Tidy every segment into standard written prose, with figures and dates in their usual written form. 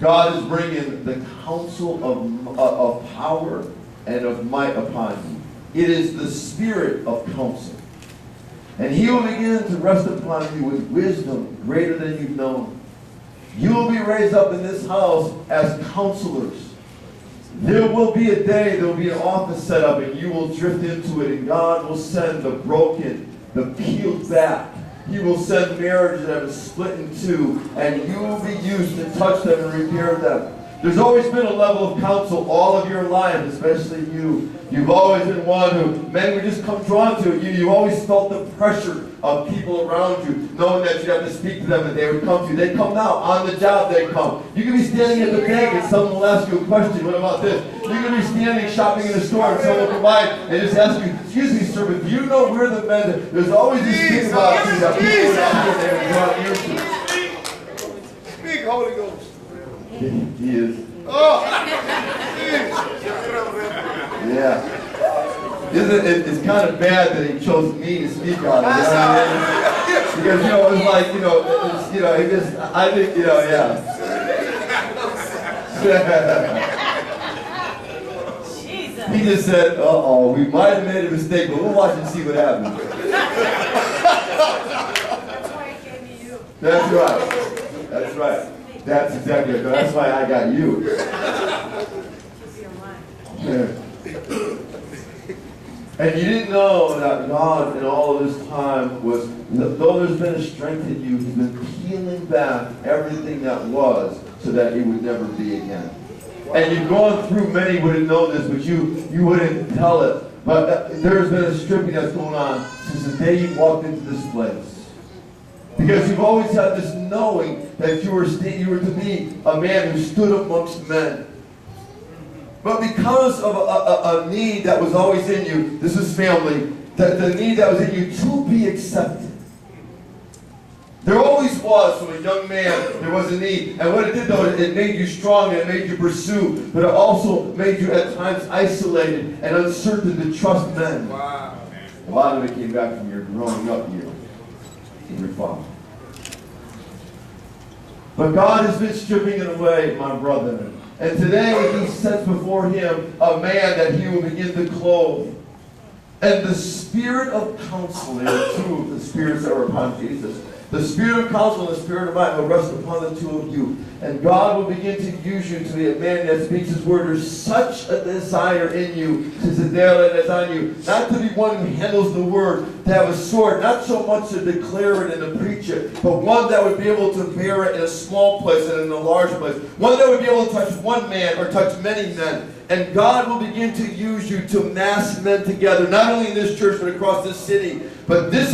God is bringing the counsel of power and of might upon you. It is the spirit of counsel. And he will begin to rest upon you with wisdom greater than you've known. You will be raised up in this house as counselors. There will be a day, there will be an office set up, and you will drift into it, and God will send the broken, the peeled back. He will send marriages that have split in two, and you will be used to touch them and repair them. There's always been a level of counsel all of your life, especially you. You've always been one who men would just come drawn to. You always felt the pressure of people around you, knowing that you have to speak to them and they would come to you. They come now. On the job they come. You can be standing at the bank and someone will ask you a question. What about this? You can be standing shopping in a store and someone will come by and just ask you, excuse me, sir, but do you know where the men... There's always this thing about you that people would ask you and they would draw ear to. Speak, Holy Ghost. He is. Oh! Yeah. Isn't it? It's kind of bad that he chose me to speak on it. You know what I mean? Because it's like it just I think yeah. He just said, "Uh-oh, we might have made a mistake, but we'll watch and see what happens." That's right. That's right. That's exactly it. That's why I got you. And you didn't know that God in all of this time was, though there's been a strength in you, He's been peeling back everything that was so that it would never be again. And you've gone through, many wouldn't know this, but you wouldn't tell it. But there's been a stripping that's going on since the day you walked into this place. Because you've always had this knowing that you were to be a man who stood amongst men. But because of a need that was always in you, this is family, the need that was in you to be accepted. There always was, from a young man, there was a need. And what it did though, it made you strong and it made you pursue, but it also made you at times isolated and uncertain to trust men. Wow. A lot of it came back from your growing up years. Your father. But God has been stripping it away, my brother. And today He sets before him a man that He will begin to clothe. And the spirit of counsel, there are two of the spirits that were upon Jesus. The spirit of counsel and the spirit of might will rest upon the two of you. And God will begin to use you to be a man that speaks His word. There's such a desire in you, that's on you, not to be one who handles the word, to have a sword, not so much to declare it and to preach it, but one that would be able to bear it in a small place and in a large place. One that would be able to touch one man or touch many men. And God will begin to use you to mass men together, not only in this church, but across this city. But this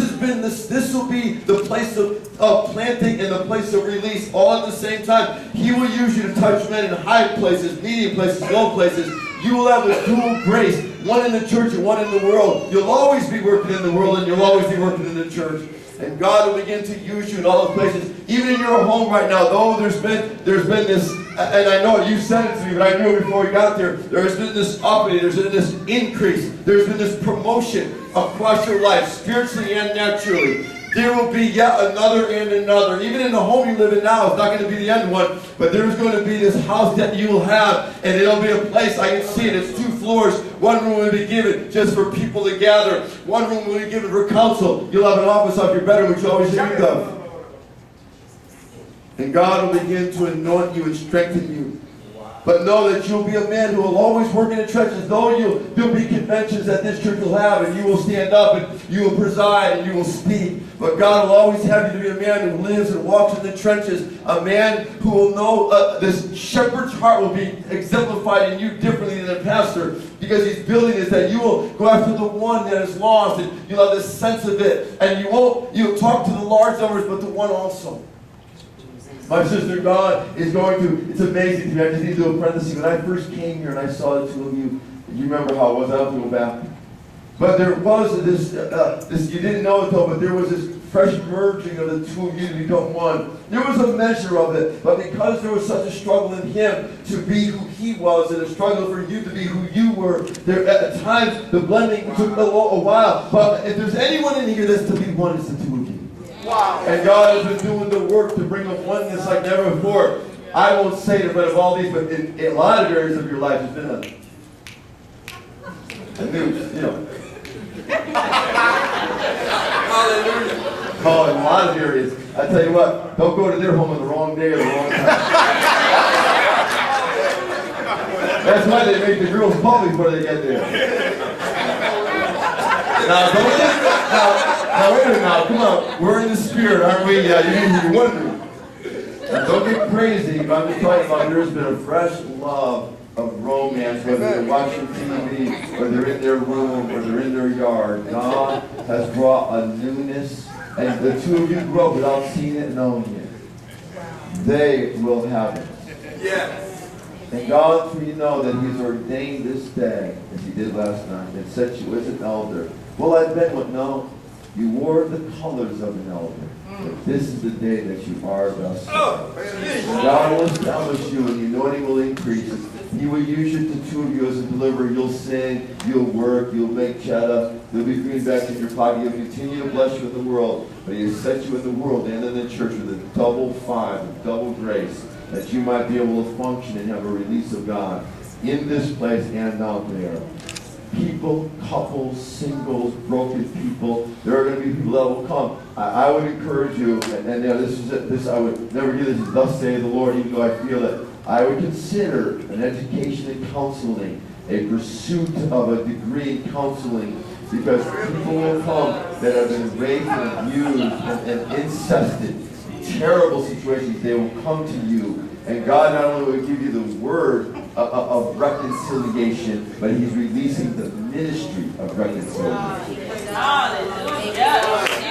will be the place of planting and the place of release all at the same time. He will use you to touch men in high places, medium places, low places. You will have a dual grace, one in the church and one in the world. You'll always be working in the world and you'll always be working in the church. And God will begin to use you in all those places. Even in your home right now, though there's been this, and I know you said it to me, but I knew it before we got there, there's been this uppity, there's been this increase, there's been this promotion across your life, spiritually and naturally. There will be yet another and another. Even in the home you live in now, it's not going to be the end one, but there's going to be this house that you will have, and it'll be a place, I can see it, it's 2 floors. One room will be given just for people to gather. One room will be given for counsel. You'll have an office off your bedroom, which you always dreamed of. And God will begin to anoint you and strengthen you. But know that you'll be a man who will always work in the trenches. Though there'll be conventions that this church will have, and you will stand up and you will preside and you will speak. But God will always have you to be a man who lives and walks in the trenches. A man who will know this shepherd's heart will be exemplified in you differently than a pastor. Because He's building this, that you will go after the one that is lost, and you'll have this sense of it. And you'll talk to the large numbers, but the one also. My sister, God is going to, it's amazing to me. I just need to do a parenthesis. When I first came here and I saw the two of you, you remember how it was, I don't have to go back. But there was this, you didn't know it though, but there was this fresh merging of the two of you to become one. There was a measure of it, but because there was such a struggle in him to be who he was and a struggle for you to be who you were, there at times the blending took a while. But if there's anyone in here that's to be one, it's the two of you. Wow. And God has been doing the work to bring a oneness like never before. I won't say it in front of all these, but in a lot of areas of your life, there's been a news, you know. Hallelujah. Oh, in a lot of areas. I tell you what, don't go to their home on the wrong day or the wrong time. That's why they make the girls public before they get there. Now, don't get, now, wait a minute now, come on. We're in the spirit, aren't we? Yeah, you're wondering. Now, don't get crazy, but I'm just talking about there's been a fresh love of romance, whether they're watching TV, or they're in their room, or they're in their yard. God has brought a newness, and the two of you grew up without seeing it and knowing it. They will have it. Yes. And God, for you know that He's ordained this day, as He did last night, and set you as an elder. Well, I bet what? No. You wore the colors of an elder. But this is the day that you are thus. God will establish you, and you know He will increase. He will use you, the two of you, as a deliverer. You'll sing, you'll work, you'll make cheddar. There'll be greenbacks in your pocket. He'll continue to bless you in the world. But He has set you in the world and in the church with a double five, a double grace, that you might be able to function and have a release of God in this place and out there. People, couples, singles, broken people, there are going to be people that will come. I would encourage you, and this is it, this I would never do this, thus say the Lord, even though I feel it. I would consider an education in counseling, a pursuit of a degree in counseling, because people will come that have been raped and abused and incested, terrible situations. They will come to you, and God not only will give you the word of reconciliation, but He's releasing the ministry of reconciliation. Hallelujah.